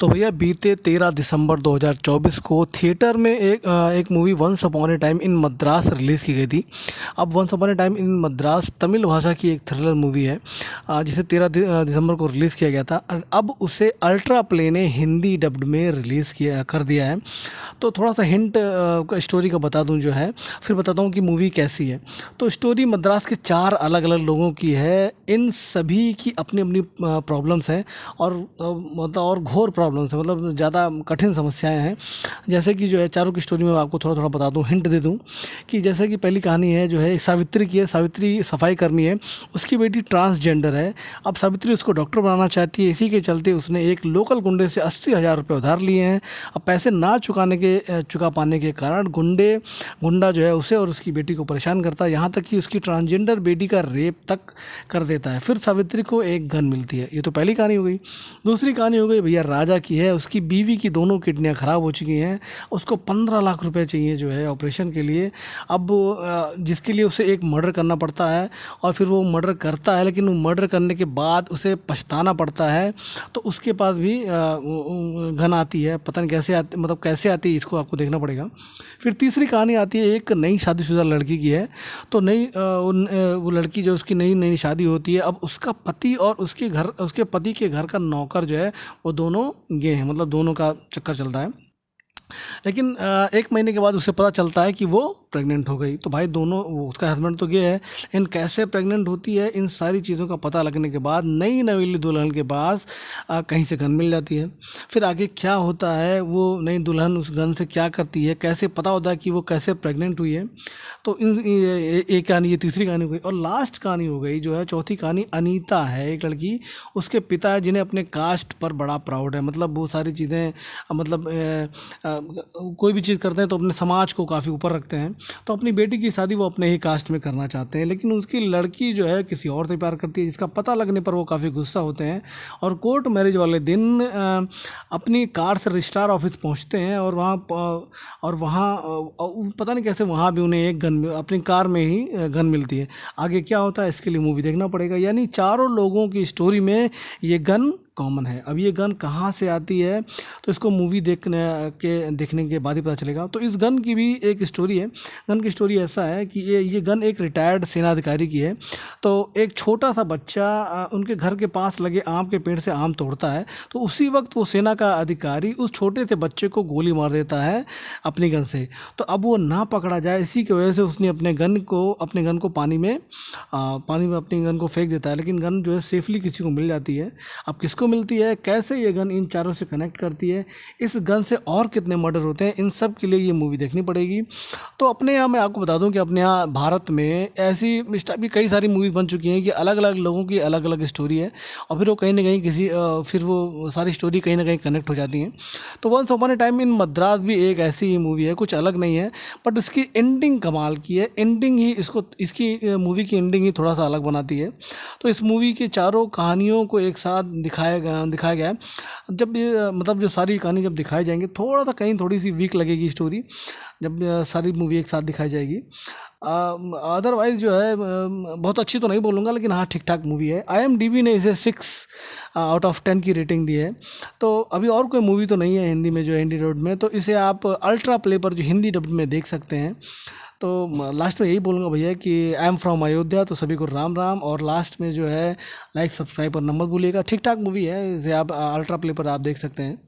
तो भैया बीते 13 दिसंबर 2024 को थिएटर में एक movie once upon A time in Madras release की गई थी। अब वंस अपॉन ए टाइम इन मद्रास तमिल भाषा की एक थ्रिलर मूवी है, जिसे 13 दिसंबर को रिलीज़ किया गया था और अब उसे अल्ट्रा प्ले ने हिंदी डब्ड में रिलीज़ किया कर दिया है। तो थोड़ा सा हिंट स्टोरी का बता दूं जो है, फिर बताता हूँ कि मूवी कैसी है। तो स्टोरी मद्रास के 4 अलग अलग लोगों की है। इन सभी की अपनी अपनी प्रॉब्लम्स हैं और मतलब और घोर प्रॉब्लम्स हैं, मतलब ज़्यादा कठिन समस्याएं हैं। जैसे कि जो है चारों की स्टोरी में आपको थोड़ा थोड़ा बता दूं, हिंट दे दूं कि जैसे कि पहली कहानी है जो है सावित्री की है। सावित्री सफाई कर्मी है, उसकी बेटी ट्रांसजेंडर है। अब सावित्री उसको डॉक्टर बनाना चाहती है, इसी के चलते उसने एक लोकल गुंडे से 80,000 रुपये उधार लिए हैं। अब पैसे ना चुका पाने के कारण गुंडा जो है उसे और उसकी बेटी को परेशान करता है, यहाँ तक कि उसकी ट्रांसजेंडर बेटी का रेप तक कर देता है। फिर सावित्री को एक गन मिलती है। ये तो पहली कहानी हो गई। दूसरी कहानी हो गई भैया राजा की है। उसकी बीवी की दोनों किडनियाँ खराब हो चुकी हैं, उसको 15 लाख रुपए चाहिए जो है ऑपरेशन के लिए। अब जिसके लिए उसे एक मर्डर करना पड़ता है और फिर वो मर्डर करता है, लेकिन वो मर्डर करने के बाद उसे पछताना पड़ता है। तो उसके पास भी गन आती है, पता नहीं कैसे आती, मतलब कैसे आती है इसको आपको देखना पड़ेगा। फिर तीसरी कहानी आती है एक नई शादीशुदा लड़की की है। तो वो लड़की जो उसकी नई नई शादी होती है, अब उसका पति और उसके पति के घर का नौकर जो है वो दोनों गे हैं, मतलब दोनों का चक्कर चलता है। लेकिन 1 महीने के बाद उसे पता चलता है कि वो प्रेग्नेंट हो गई। तो भाई दोनों, वो उसका हस्बैंड तो गे है, लेकिन कैसे प्रेग्नेंट होती है, इन सारी चीज़ों का पता लगने के बाद नई नवेली दुल्हन के पास कहीं से गन मिल जाती है। फिर आगे क्या होता है, वो नई दुल्हन उस गन से क्या करती है, कैसे पता होता है कि वो कैसे प्रेग्नेंट हुई है। तो एक कहानी, ये तीसरी कहानी हो गई। और लास्ट कहानी हो गई जो है, चौथी कहानी अनीता है, एक लड़की। उसके पिता है जिन्हें अपने कास्ट पर बड़ा प्राउड है, मतलब वो सारी चीज़ें, मतलब कोई भी चीज़ करते हैं तो अपने समाज को काफ़ी ऊपर रखते हैं। तो अपनी बेटी की शादी वो अपने ही कास्ट में करना चाहते हैं, लेकिन उसकी लड़की जो है किसी और से प्यार करती है, जिसका पता लगने पर वो काफ़ी गुस्सा होते हैं और कोर्ट मैरिज वाले दिन अपनी कार से रजिस्ट्रार ऑफिस पहुंचते हैं और वहाँ पता नहीं कैसे वहाँ भी उन्हें एक गन, अपनी कार में ही गन मिलती है। आगे क्या होता है इसके लिए मूवी देखना पड़ेगा। यानी चारों लोगों की स्टोरी में ये गन कॉमन है। अब ये गन कहाँ से आती है तो इसको मूवी देखने के बाद ही पता चलेगा। तो इस गन की भी एक स्टोरी है। गन की स्टोरी ऐसा है कि ये गन एक रिटायर्ड सेना अधिकारी की है। तो एक छोटा सा बच्चा उनके घर के पास लगे आम के पेड़ से आम तोड़ता है, तो उसी वक्त वो सेना का अधिकारी उस छोटे से बच्चे को गोली मार देता है अपनी गन से। तो अब वो ना पकड़ा जाए, इसी की वजह से उसने अपने गन को पानी में अपनी गन को फेंक देता है, लेकिन गन जो है सेफली किसी को मिल जाती है। अब किसको मिलती है, कैसे ये गन इन चारों से कनेक्ट करती है, इस गन से और कितने मर्डर होते हैं, इन सब के लिए ये मूवी देखनी पड़ेगी। तो अपने यहाँ मैं आपको बता दूं कि अपने यहाँ भारत में ऐसी इस टाइप की कई सारी मूवीज़ बन चुकी हैं कि अलग अलग लोगों की अलग अलग स्टोरी है और फिर वो कहीं ना कहीं फिर वो सारी स्टोरी कहीं ना कहीं कनेक्ट हो जाती हैं। तो once upon A time in Madras भी एक ऐसी ही मूवी है, कुछ अलग नहीं है, बट उसकी एंडिंग कमाल की है। एंडिंग ही इसकी मूवी की एंडिंग ही थोड़ा सा अलग बनाती है। तो इस मूवी की चारों कहानियों को एक साथ दिखाया गया है। जब ये मतलब जो सारी कहानी जब दिखाई जाएंगे, थोड़ा सा कहीं थोड़ी सी वीक लगेगी स्टोरी जब सारी मूवी एक साथ दिखाई जाएगी। अदरवाइज़ जो है बहुत अच्छी तो नहीं बोलूँगा, लेकिन हाँ ठीक ठाक मूवी है। IMDb ने इसे 6/10 की रेटिंग दी है। तो अभी और कोई मूवी तो नहीं है हिंदी में, जो है हिंदी डब में, तो इसे आप अल्ट्रा प्ले पर जो हिंदी डब में देख सकते हैं। तो लास्ट में यही बोलूँगा भैया कि आई एम फ्रॉम अयोध्या, तो सभी को राम राम। और लास्ट में जो है लाइक सब्सक्राइब और नंबर भूलिएगा। ठीक ठाक मूवी है, इसे आप अल्ट्रा प्ले पर आप देख सकते हैं।